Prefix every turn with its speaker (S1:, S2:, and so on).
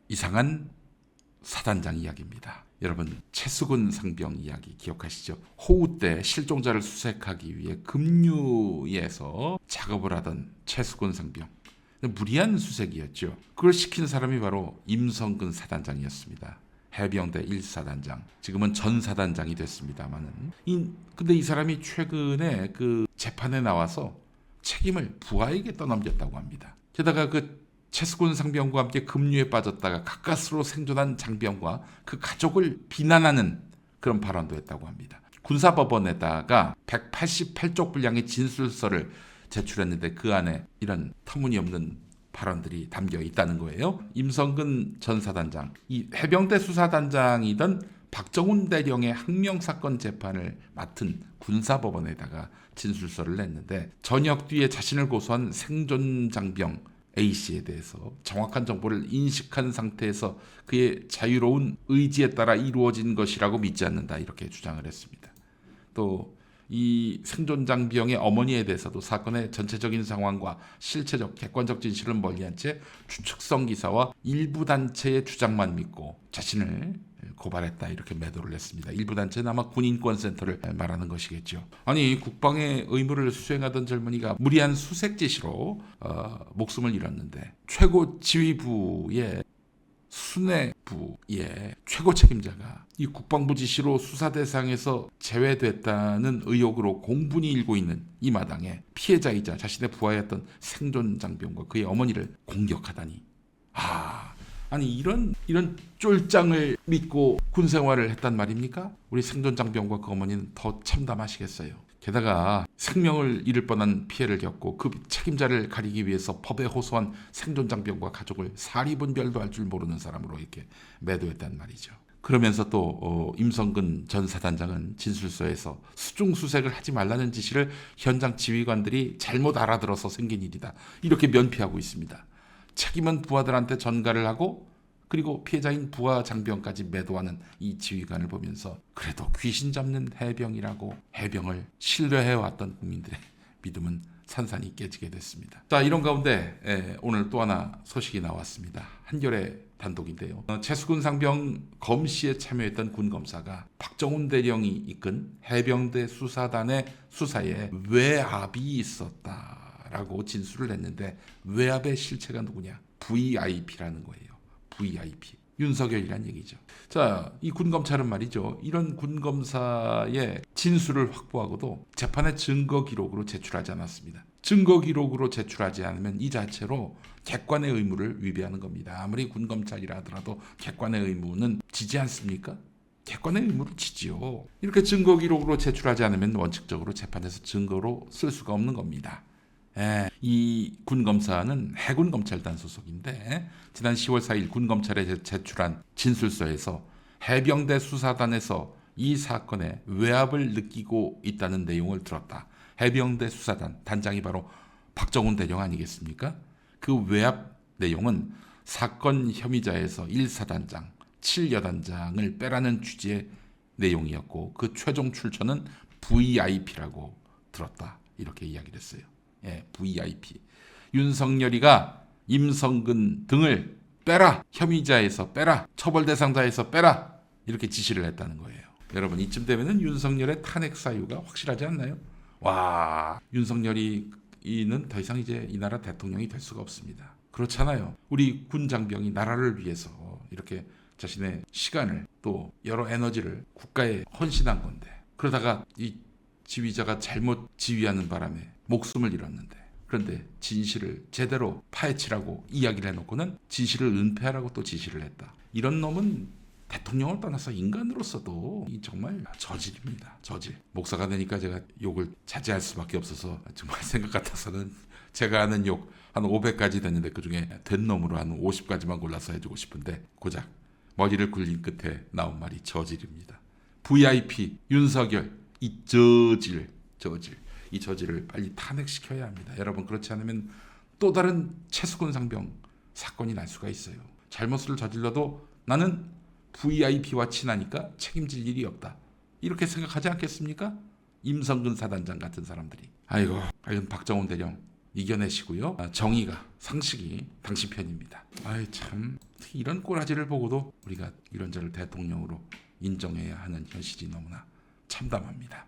S1: 이상한 사단장 이야기입니다. 여러분 최수근 상병 이야기 기억하시죠? 호우 때 실종자를 수색하기 위해 급류에서 작업을 하던 최수근 상병. 무리한 수색이었죠. 그걸 시킨 사람이 바로 임성근 사단장이었습니다. 해병대 1사단장. 지금은 전 사단장이 됐습니다만은. 근데 이 사람이 최근에 그 재판에 나와서 책임을 부하에게 떠넘겼다고 합니다. 게다가 그 최수근 상병과 함께 급류에 빠졌다가 가까스로 생존한 장병과 그 가족을 비난하는 그런 발언도 했다고 합니다. 군사법원에다가 188쪽 분량의 진술서를 제출했는데 그 안에 이런 터무니없는 발언들이 담겨 있다는 거예요. 임성근 전 사단장, 이 해병대 수사단장이던 박정훈 대령의 항명사건 재판을 맡은 군사법원에다가 진술서를 냈는데 전역 뒤에 자신을 고소한 생존 장병 A씨에 대해서 정확한 정보를 인식한 상태에서 그의 자유로운 의지에 따라 이루어진 것이라고 믿지 않는다 이렇게 주장을 했습니다. 또 이 생존 장병의 어머니에 대해서도 사건의 전체적인 상황과 실체적 객관적 진실을 멀리한 채 추측성 기사와 일부 단체의 주장만 믿고 자신을 고발했다 이렇게 매도를 했습니다. 일부 단체는 아마 군인권센터를 말하는 것이겠죠. 아니 국방의 의무를 수행하던 젊은이가 무리한 수색 지시로 목숨을 잃었는데 최고 지휘부의 수뇌부의 최고 책임자가 이 국방부 지시로 수사 대상에서 제외됐다는 의혹으로 공분이 일고 있는 이 마당에 피해자이자 자신의 부하였던 생존 장병과 그의 어머니를 공격하다니. 아니 이런 쫄장을 믿고 군 생활을 했단 말입니까? 우리 생존 장병과 그 어머니는 더 참담하시겠어요. 게다가 생명을 잃을 뻔한 피해를 겪고 그 책임자를 가리기 위해서 법에 호소한 생존 장병과 가족을 사리분별도 할 줄 모르는 사람으로 이렇게 매도했단 말이죠. 그러면서 또 임성근 전 사단장은 진술서에서 수중수색을 하지 말라는 지시를 현장 지휘관들이 잘못 알아들어서 생긴 일이다 이렇게 면피하고 있습니다. 책임은 부하들한테 전가를 하고 그리고 피해자인 부하 장병까지 매도하는 이 지휘관을 보면서 그래도 귀신 잡는 해병이라고 해병을 신뢰해왔던 국민들의 믿음은 산산이 깨지게 됐습니다. 자, 이런 가운데 오늘 또 하나 소식이 나왔습니다. 한겨레 단독인데요. 최수근 상병 검시에 참여했던 군검사가 박정훈 대령이 이끈 해병대 수사단의 수사에 외압이 있었다라고 진술을 했는데 외압의 실체가 누구냐? VIP라는 거예요. VIP. 윤석열이란 얘기죠. 자, 이 군검찰은 말이죠. 이런 군검사의 진술을 확보하고도 재판의 증거 기록으로 제출하지 않았습니다. 증거 기록으로 제출하지 않으면 이 자체로 객관의 의무를 위배하는 겁니다. 아무리 군검찰이라 하더라도 객관의 의무는 지지 않습니까? 객관의 의무를 지지요. 이렇게 증거 기록으로 제출하지 않으면 원칙적으로 재판에서 증거로 쓸 수가 없는 겁니다. 이 군검사는 해군검찰단 소속인데 지난 10월 4일 군검찰에 제출한 진술서에서 해병대 수사단에서 이 사건에 외압을 느끼고 있다는 내용을 들었다. 해병대 수사단 단장이 바로 박정훈 대령 아니겠습니까? 그 외압 내용은 사건 혐의자에서 1사단장, 7여단장을 빼라는 취지의 내용이었고 그 최종 출처는 VIP라고 들었다. 이렇게 이야기를 했어요. VIP. 윤석열이가 임성근 등을 빼라. 혐의자에서 빼라. 처벌 대상자에서 빼라. 이렇게 지시를 했다는 거예요. 여러분 이쯤 되면은 윤석열의 탄핵 사유가 확실하지 않나요? 와, 윤석열이는 더 이상 이제 이 나라 대통령이 될 수가 없습니다. 그렇잖아요. 우리 군 장병이 나라를 위해서 이렇게 자신의 시간을 또 여러 에너지를 국가에 헌신한 건데 그러다가 이 지휘자가 잘못 지휘하는 바람에 목숨을 잃었는데 그런데 진실을 제대로 파헤치라고 이야기를 해놓고는 진실을 은폐하라고 또 지시를 했다. 이런 놈은 대통령을 떠나서 인간으로서도 정말 저질입니다. 저질. 목사가 되니까 제가 욕을 자제할 수밖에 없어서 정말 생각 같아서는 제가 하는 욕 한 500가지 됐는데 그중에 된 놈으로 한 50가지만 골라서 해주고 싶은데 고작 머리를 굴린 끝에 나온 말이 저질입니다. VIP 윤석열 이 저질 이 저질을 빨리 탄핵시켜야 합니다. 여러분 그렇지 않으면 또 다른 최수근 상병 사건이 날 수가 있어요. 잘못을 저질러도 나는 VIP와 친하니까 책임질 일이 없다. 이렇게 생각하지 않겠습니까? 임성근 사단장 같은 사람들이. 아이고 박정훈 대령 이겨내시고요. 정의가, 상식이 당신 편입니다. 아이 참, 이런 꼬라지를 보고도 우리가 이런 자를 대통령으로 인정해야 하는 현실이 너무나 참담합니다.